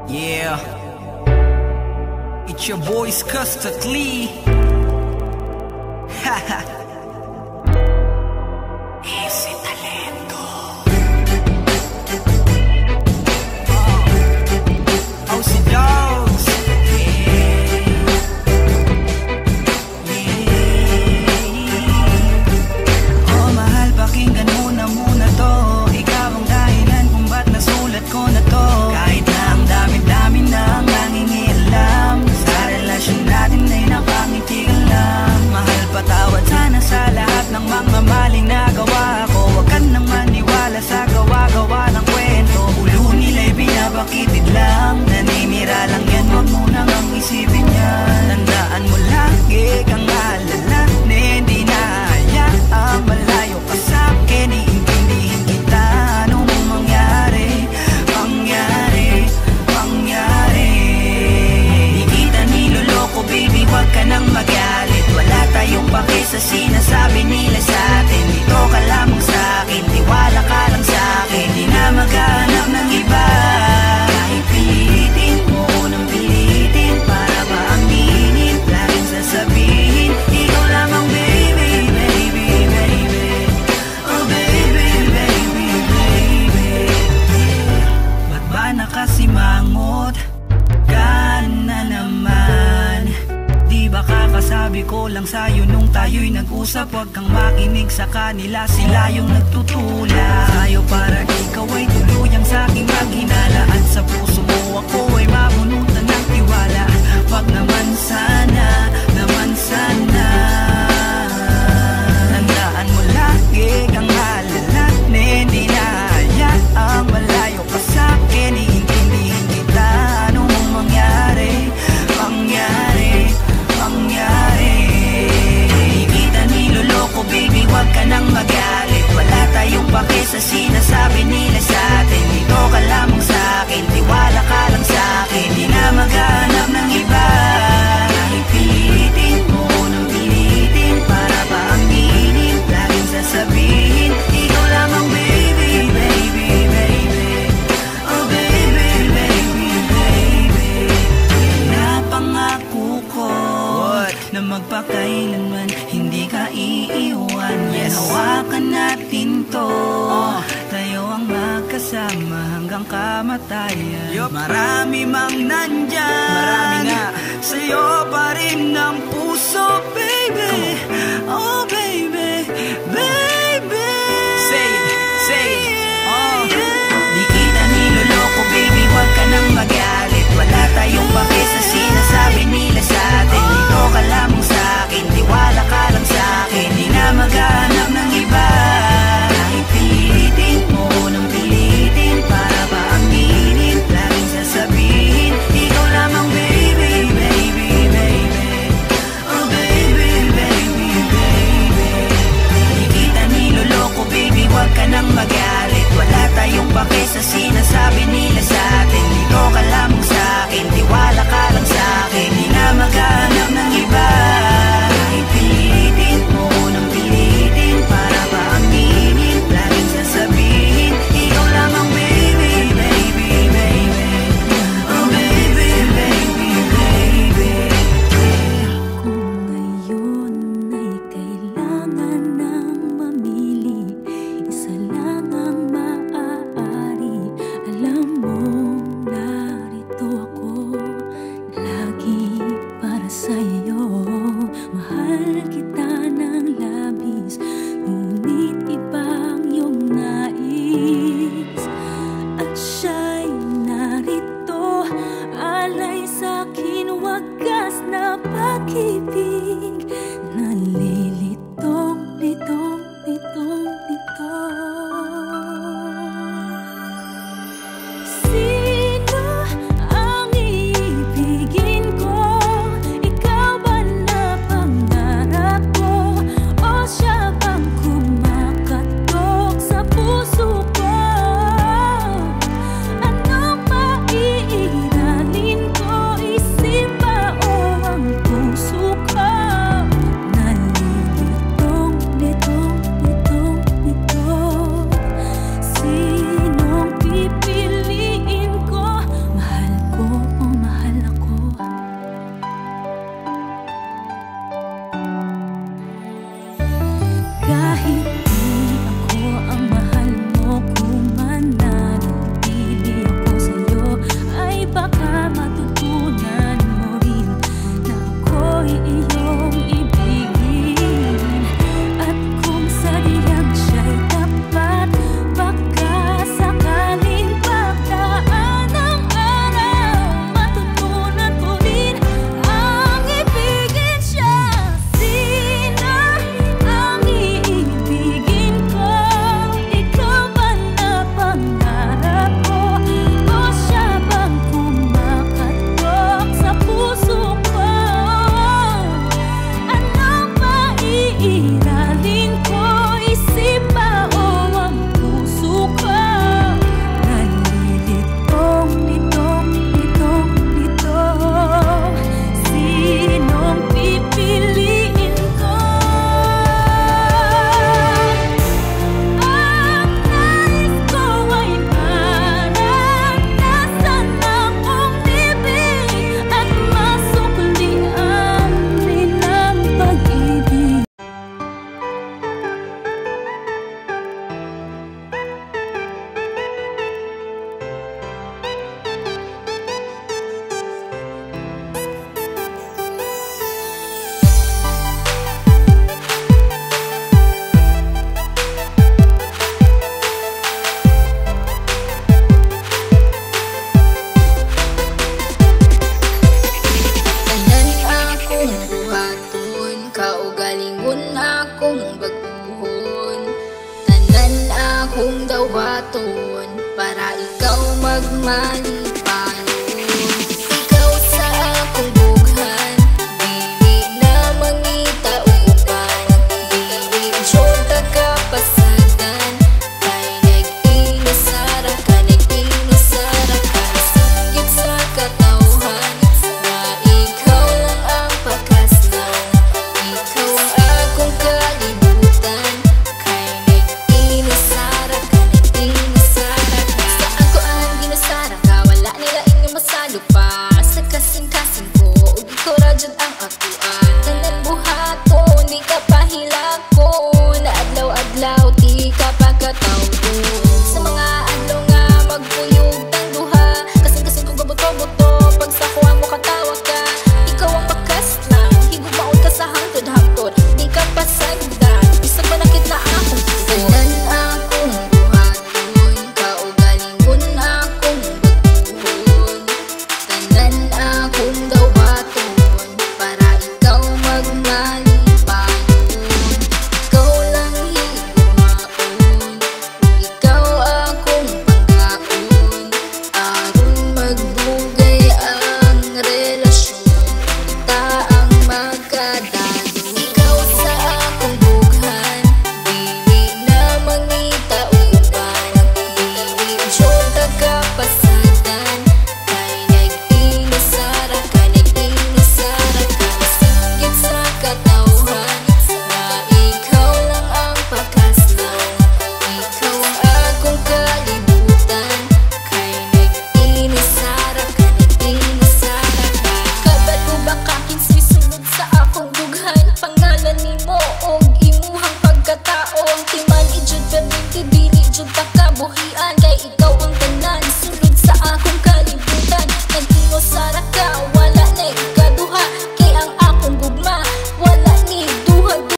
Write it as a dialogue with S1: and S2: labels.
S1: Yeah, it's your boys Custard Lee. Haha. Ese talento. Oh, si Dogs. Oh, mahal, pakinggan mo na muna to. Ikaw ang dahilan kung ba't nasulat ko na to. Kahit na ang dami-dami na ang nangingialam, sa relasyon natin ay napangiti ka lang. Mahal, patawad sana sa lahat ng mga maling nagawa ko. Huwag ka nang maniwala sa gawa-gawa ng kwento. Ulo nila'y binabakitid lang, naninira lang yan, huwag mo nang ang isipin yan. Tandaan mo lagi kang alala, na hindi na hayaang malayo ka sa'kin. Iintindihin kita, ano mong mangyari, mangyari, mangyari. Di kita niloloko baby, huwag ka nang magalit. Wala tayong pake sa sinasabi nila sa'tin. Dito ka lamang sa'kin, tiwala ka lang sa'kin. Di na maghanap ng iba. Kahit pilitin mo nang pilitin, para ba aminin, laging sasabihin, ikaw lamang baby, baby, baby. Oh baby, baby, baby. Ba't ba nakasimangot ka na naman? Di ba kakasabi ko lang sa'yo nung tayo'y nag-usap? Huwag kang makinig sa kanila, sila yung nagtutulak sa'yo para ikaw ay tuluyang sa'king maghinala. At sa puso mo ako ay mabunutan ng tiwala. Wag naman sana, naman sana. Tandaan mo lagi kang alala, na hindi na hayaang malayo ka sa'kin. Iintindihin kita, ano mong mangyari, mangyari, mangyari. Di kita niloloko baby, huwag ka nang magalit. Wala tayong pake sa sinasabi nila sa'tin. Dito ka lamang sa'kin, tiwala ka lang sa'kin. Di na maghanap ng iba. Kahit pilitin mo nang pilitin, para ba aminin, laging sasabihin, ikaw lamang baby, baby, baby. Oh baby, baby, baby. Napangako ko na magpakailanman hindi ka iiwan. Yes, hawakan natin to. Tayo ang magkasama hanggang kamatayan. Marami mang nandyan, marami nga, sa'yo pa rin ang puso, baby. Oh baby, baby. Say it, oh. Di kita niloloko baby, huwag ka nang magalit. Wala tayong pake sa sinasabi nila sa'tin. Dito ka lamang sa'kin, tiwala ka lang sa'kin. Di na maghanap ng iba. Kahit pilitin mo nang pilitin, para ba aminin, laging sasabihin, ikaw lamang baby, baby, baby. Oh baby, baby, baby. Di kita niloloko baby, huwag ka nang magalit. Wala tayong pake sa sinasabi nila sa'tin. Dito ka lamang sa'kin, tiwala ka lang sa'kin. Di na maghanap ng iba. Kahit pilitin mo nang pilitin, para ba aminin, laging sasabihin, ikaw lamang baby, baby, baby. Oh baby, baby, baby.
S2: Kung ngayon ay kailangan ng mamili, isa lang ang maaari. Alam mo, narito ako lagi para sa'yo. Mahal kita ng labis, ngunit ibang iyong nais. At siya'y narito, alay sa'kin wagas na pag-ibig. Nalilitong, litong, litong, sino ang iibigin ko? Ikaw ba na pangarap ko? O siya bang kumakatok sa puso ko? Anong maiiralin ko? Isip ba o ang puso ko?
S3: malipayon. Ikaw sa akong bughan, dili na mangita uban, dili jud kapasagan. Kay nag-inusara ka, nag-inusara ka, singgit sa katawhan, na ikaw lang ang pakasnan, ikaw ang akong kalibutan. Kay nag-inusara ka, nag-inusara ka, sa ako ang ginusara ka, wala nila inyong masalo pa. Sa kasing-kasing ko, ug ikaw ra jud ang akuan. Tanan buhaton, di ka pahilakon, na adlaw-adlaw di ka pagkatawgon. Sa mga adlaw nga magpuyog tang duha, kasing-kasing kong gabuto-buto, pag sa kuha mo katawa ka, ikaw ang makaslang, higubaon ka sa hangtod-hangtod, di ka pasagdan, isang manakit na akong tugon. Tanan akong buhaton, kaugalingon akong baguhon, tanan akong dawaton, para ikaw magmalipayon. Ikaw lang higumaon, ikaw akong panggaon, aron magdugay ang relasyon, kita ang magkadayon. Ikaw sa akong bughan, dili na mangita uban, dili jud ka